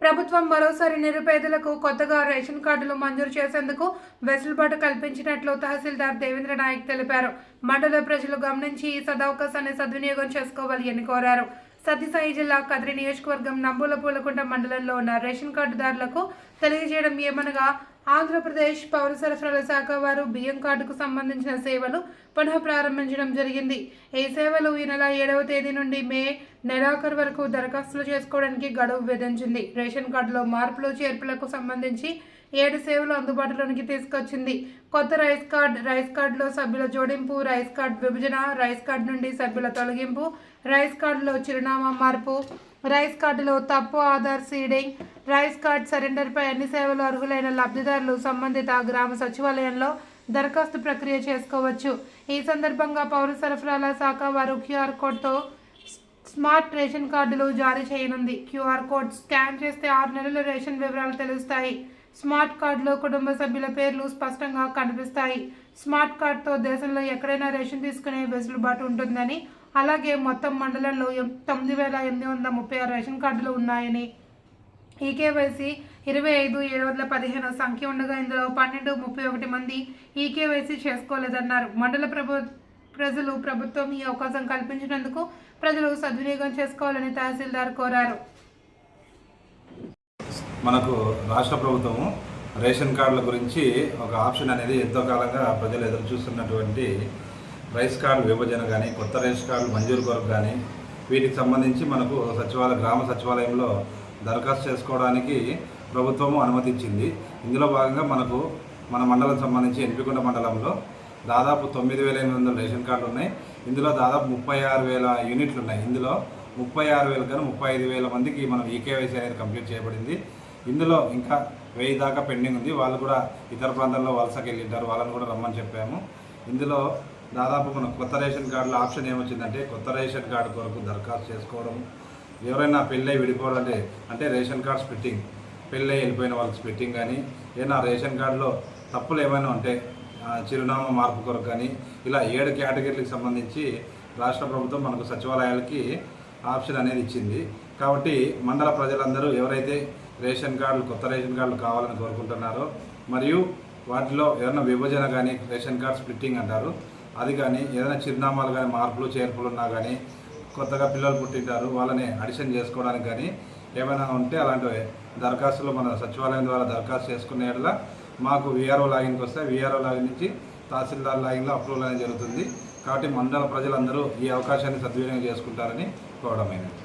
ప్రభుత్వం మరోసారి నిరుపేదలకు కొత్తగా రేషన్ కార్డులు మంజూరు చేసేందుకు వెసులుబాటు కల్పించినట్లు తహసీల్దార్ దేవేంద్ర నాయక్ తెలిపారు. మండల ప్రజలు గమనించి ఈ సదవకాశాన్ని సద్వినియోగం చేసుకోవాలి అని కోరారు. సత్యసాయి జిల్లా కదిరి నియోజకవర్గం నంబుల పూలకుంట మండలంలో ఉన్న రేషన్ కార్డుదారులకు తెలియజేయడం ఏమనగా ఆంధ్రప్రదేశ్ పౌర సరఫరాల శాఖ వారు బియ్యం కార్డుకు సంబంధించిన సేవలు పునః ప్రారంభించడం జరిగింది. ఈ సేవలు ఈ నెల 7వ తేదీ నుండి మే నెలాఖరు వరకు దరఖాస్తులు చేసుకోవడానికి గడువు విధించింది. రేషన్ కార్డులో మార్పులు చేర్పులకు సంబంధించి 7 సేవలు అందుబాటులోనికి తీసుకొచ్చింది. కొత్త రైస్ కార్డులో సభ్యుల జోడింపు, రైస్ కార్డు విభజన, రైస్ కార్డు నుండి సభ్యుల తొలగింపు, రైస్ కార్డులో చిరునామా మార్పు, రైస్ కార్డులో తప్పు ఆధార్ సీడింగ్, రైస్ కార్డ్ సరెండర్పై అన్ని సేవలు అర్హులైన లబ్ధిదారులు సంబంధిత గ్రామ సచివాలయంలో దరఖాస్తు ప్రక్రియ చేసుకోవచ్చు. ఈ సందర్భంగా పౌర సరఫరాల శాఖ వారు QR కోడ్తో స్మార్ట్ రేషన్ కార్డులు జారీ చేయనుంది. QR కోడ్ స్కాన్ చేస్తే 6 నెలల రేషన్ వివరాలు తెలుస్తాయి. స్మార్ట్ కార్డులో కుటుంబ సభ్యుల పేర్లు స్పష్టంగా కనిపిస్తాయి. స్మార్ట్ కార్డుతో దేశంలో ఎక్కడైనా రేషన్ తీసుకునే వెసులుబాటు ఉంటుందని, అలాగే మొత్తం మండలంలో 9,836 రేషన్ కార్డులు ఉన్నాయని, ఈ కేవైసీ 25,715 సంఖ్య ఉండగా ఇందులో 1231 మంది ఈ కేవైసీ చేసుకోలేదన్నారు. మండల ప్రజలు ప్రభుత్వం ఈ అవకాశం కల్పించినందుకు ప్రజలు సద్వినియోగం చేసుకోవాలని తహసీల్దార్ కోరారు. మనకు రాష్ట్ర ప్రభుత్వము రేషన్ కార్డుల గురించి ఒక ఆప్షన్ అనేది ఎంతో కాలంగా ప్రజలు ఎదురు చూస్తున్నటువంటి రైస్ కార్డు విభజన కానీ, కొత్త రేషన్ కార్డులు మంజూరు కొరకు కానీ, వీటికి సంబంధించి మనకు గ్రామ సచివాలయంలో దరఖాస్తు చేసుకోవడానికి ప్రభుత్వము అనుమతించింది. ఇందులో భాగంగా మనకు మన మండలం సంబంధించి ఎన్పికొండ మండలంలో దాదాపు 9,800 రేషన్ కార్డులు ఉన్నాయి. ఇందులో దాదాపు 36,000 యూనిట్లు ఉన్నాయి. ఇందులో 36,000 కన్నా 35,000 మందికి మనం ఈకేవైసీ అనేది కంప్లీట్ చేయబడింది. ఇందులో ఇంకా 1000 దాకా పెండింగ్ ఉంది. వాళ్ళు కూడా ఇతర ప్రాంతాల్లో వలసకి వెళ్ళింటారు, వాళ్ళని కూడా రమ్మని చెప్పాము. ఇందులో దాదాపు మన కొత్త రేషన్ కార్డులో ఆప్షన్ ఏమొచ్చిందంటే, కొత్త రేషన్ కార్డు కొరకు దరఖాస్తు చేసుకోవడం, ఎవరైనా పెళ్ళై విడిపోవడం అంటే రేషన్ కార్డ్ స్ప్లిట్టింగ్, పెళ్ళై వెళ్ళిపోయిన వాళ్ళకి స్ప్లిట్టింగ్ కానీ, ఏదైనా రేషన్ కార్డులో తప్పులు ఏమైనా ఉంటే చిరునామా మార్పు కొరకు కానీ, ఇలా 7 కేటగిరీలకు సంబంధించి రాష్ట్ర ప్రభుత్వం మనకు సచివాలయాలకి ఆప్షన్ అనేది ఇచ్చింది. కాబట్టి మండల ప్రజలందరూ ఎవరైతే రేషన్ కార్డులు, కొత్త రేషన్ కార్డులు కావాలని కోరుకుంటున్నారో, మరియు వాటిలో ఏదైనా విభజన కానీ, రేషన్ కార్డ్ స్ప్లిట్టింగ్ అంటారు, అది కానీ, ఏదైనా చిరునామాలు కానీ మార్పులు చేర్పులు ఉన్నా కానీ, కొత్తగా పిల్లలు పుట్టింటారు వాళ్ళని అడిషన్ చేసుకోవడానికి కానీ ఏమైనా ఉంటే అలాంటి దరఖాస్తులు మన సచివాలయం ద్వారా దరఖాస్తు చేసుకునే యెడల మాకు VRO లాగిన్కి వస్తే VRO లాగిన్ నుంచి తహసీల్దార్ లాగిన్లో అప్రూవల్ అనేది జరుగుతుంది. కాబట్టి మండల ప్రజలందరూ ఈ అవకాశాన్ని సద్వినియోగం చేసుకుంటారని కోరడమైనది.